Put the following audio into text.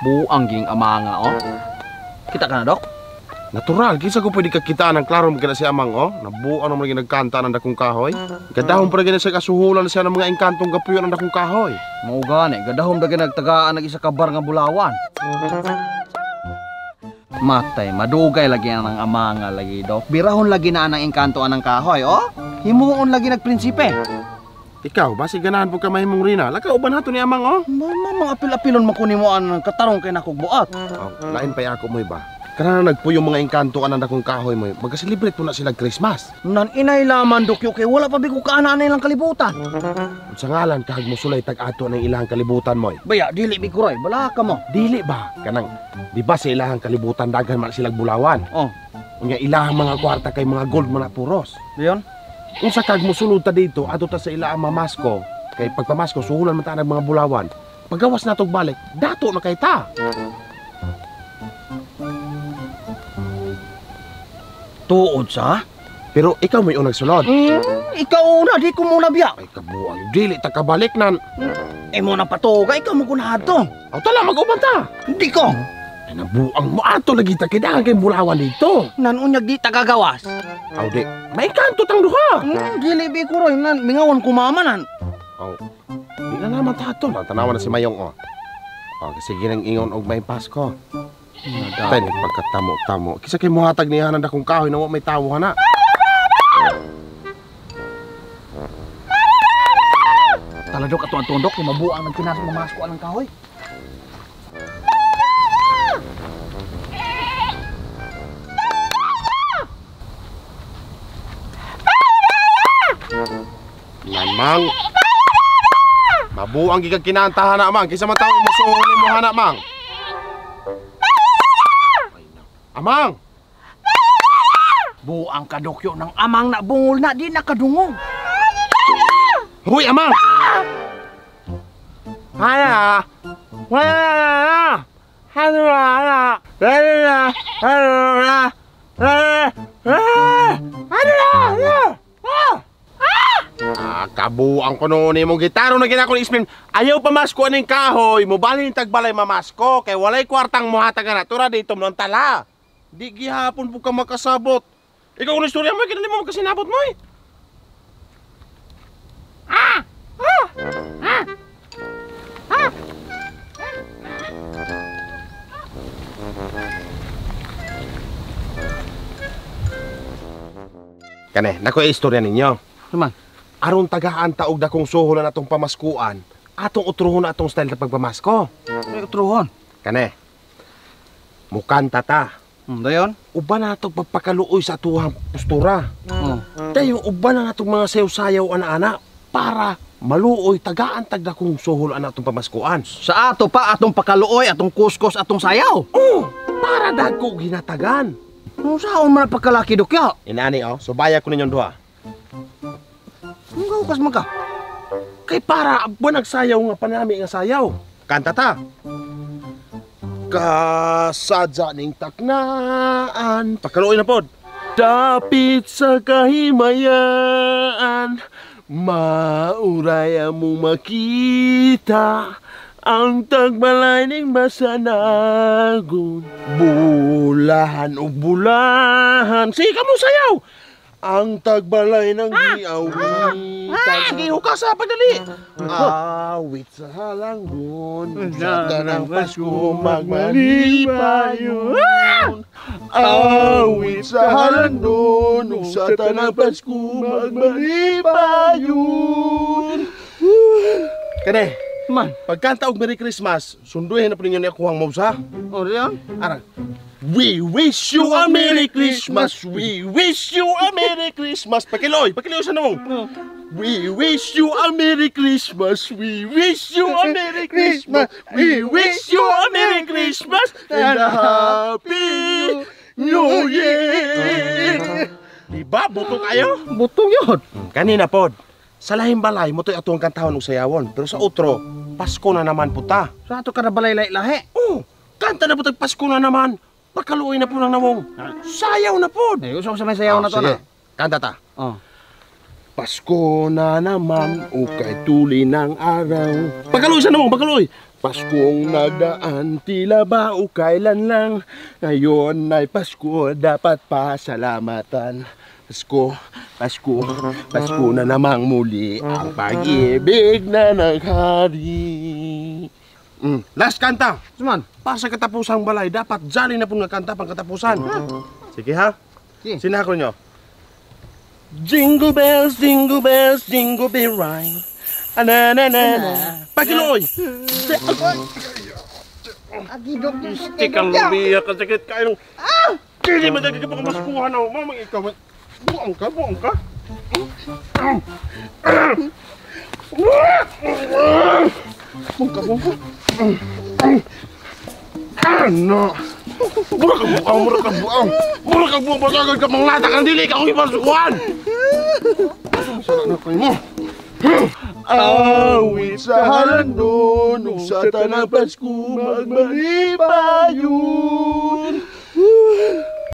Buang ging amanga, oh. Kita ka na, Dok? Natural, kisa ko pwede kakita ng klaro mga si amang, oh. Nabuan naman nagkanta ng dakong kahoy. Gadahon pa rin siya kasuhulan siya ng mga engkantong kapuyo ng dakong kahoy. Mao gani, gadahon dagi nagtagaan ng isa ka bar nga bulawan. Matay, madugay lagi ang amanga lagi, Dok. Birahon lagi na ang engkanto anang kahoy, oh. Himuon lagi nagprinsipe. Ikaw, basi ganahan po ka mahimong rina. Laka uban hato ni amang, oh. Mga apil-apilon makuni mo ang katarong kay nakog buat. Oh, lain pa ako mo iba. Kana nagpuyo mga engkanto anang dakong kahoy mo. Magkaselebrate po na sila Christmas. Nan inay laman, Dok, kay wala pa bigo kaana na ilang kalibutan. Sa ngalan kahag mo sulay tag-ato ng ilang kalibutan mo. Baya, dili bikuray, bala ka mo. Dili ba? Kanang, di ba sa ilang kalibutan daghan man silang bulawan? Oh. Unya ilang mga kwarta kay mga gold man na puros. Diyon? Unsa kag mosulod ta dito, ato ta sa ilang mamasko. Kay pagpamasko, suhulan man ta ng mga bulawan. Paggawas na tog balik, dato na kay ta. Tuod sa? Pero ikaw may unang sulod. Ikaw una, di ko muna biya. Ay kabuang, dili ta kabalik nan. Mo na patuga, ikaw mo kunahado. Aw tala mag-uban ta. Hindi ko. Ay nabuang mo ato lagi ta kay daghan kay bulawan dito. Nanunyag di tagagawas. Aw di, may kanto tang duha. Dili bikuray, mingawan kumamanan. Aw, di na naman tato na. Tanawan na si Mayong, oh. Kasi ginang ingon og may Pasko. Tay ni pagkatamo-tamo. Kisa kay mohatag niya ng dakong kahoy na wa may tawo na. Taladok ato ang tundok, mabuang nagkinasa mamasko ang kahoy. Namang mabuang gigag kinantahan na mang. Kisa man tawo mo suhuli mo hana mang. Amang! Buang kadokyo ng amang na bungol na di nakadungog. Huy, amang! Hana! Hana! Hana! Kabuang ko noon mong gitaro na ginako ni Ismin. Ayaw pamasko aning kahoy. Mubalin tagbalay mamasko. Kay walay kwartang muhatagan na. Tura dito mong tala. Di gihapon po ka makasabot. Ikaw kung istorya mo, kinali mo magkasinabot mo eh. Kane, nako istorya ninyo. Naman? Aron tagaan taog dakong suhulan atong pamaskuan, atong utruhon atong style na pagpamasko. May utruhon. Kane, mukanta ta. Dayon? Uban na itong pagpakaluoy sa atuhang postura. Dayon, uban na itong mga sayaw-sayaw ana-ana para maluoy tagaan tagda kong suhol ana itong pamaskuan. Sa ato pa atong pakaluoy, atong kuskus, atong sayaw. Para dagko ginatagan. Saan man pagkalaki, Dokya? Inani, subaya ko ninyong duha. Ang gawkas man ka? Kay para buwan nagsayaw nga panami nga sayaw. Kanta ta. Kasadya ning taknaan. Pakaluoy na pod. Dapit sa kahimayaan, mauraya mo makita ang tagbalay ning masanagon. Bulahan o bulahan. Sige ka mo sayaw. Ang tagbalay ng giawitan. Sige, hukas sa pagdali. Awit sa halanggon, sa tanang Pasko magmalipayon. Awit sa halanggon, sa tanang Pasko magmalipayon. Kane, Man, pagkanta og Merry Christmas, sunduhin na po ninyo niya kuhang mausa. o diyan? Arang. We wish you a Merry Christmas. We wish you a Merry Christmas. Pakiloy sa nung. We wish you a Merry Christmas. We wish you a Merry Christmas. We wish you a Merry Christmas and a Happy New Year. Diba? Butong kayo? Butong yun. Kanina pod. Sa lahing balay, mo to'y atong kantahon og sayawon. Pero sa outro, Pasko na naman po ta. Sa ato ka na balay-lahi. Kanta na po tag Pasko na naman. Pagkaluoy na po ng namong. Sayaw na po. Ay, usap sa may sayaw na to sige. na. Kanta ta. Pasko na naman, ukay tuli ng araw. Pagkaluoy sa namong, pagkaluoy. Paskong nagdaan, tila ba o kailan lang. Ngayon ay Pasko, dapat pasalamatan. Pasko, Pasko, Pasko na namang muli ang pag-ibig na naghari. Last kanta. Suman. Para sa katapusang balay, dapat jolly na po nagkanta pang katapusan. Sige ha? Sige. Sinako nyo. Jingle bells, jingle bells, jingle bell rhyme. Ananana. Pakiloy! Stick ang lubiya ka, sakit ka yung... Kaya madagay ka pa kamaskuhan ako. Mamang ikaw, buang ka, buang ka. Buang ka, buang ka. Ano? Mura ka buang, mura ka buang. Mura ka buang, pasagad ka pang latak ang dili ka kung ipasukuhan. Masarap na kayo mo. Awit sa halanon, nung sa tanang Pasko, magbalipa yun.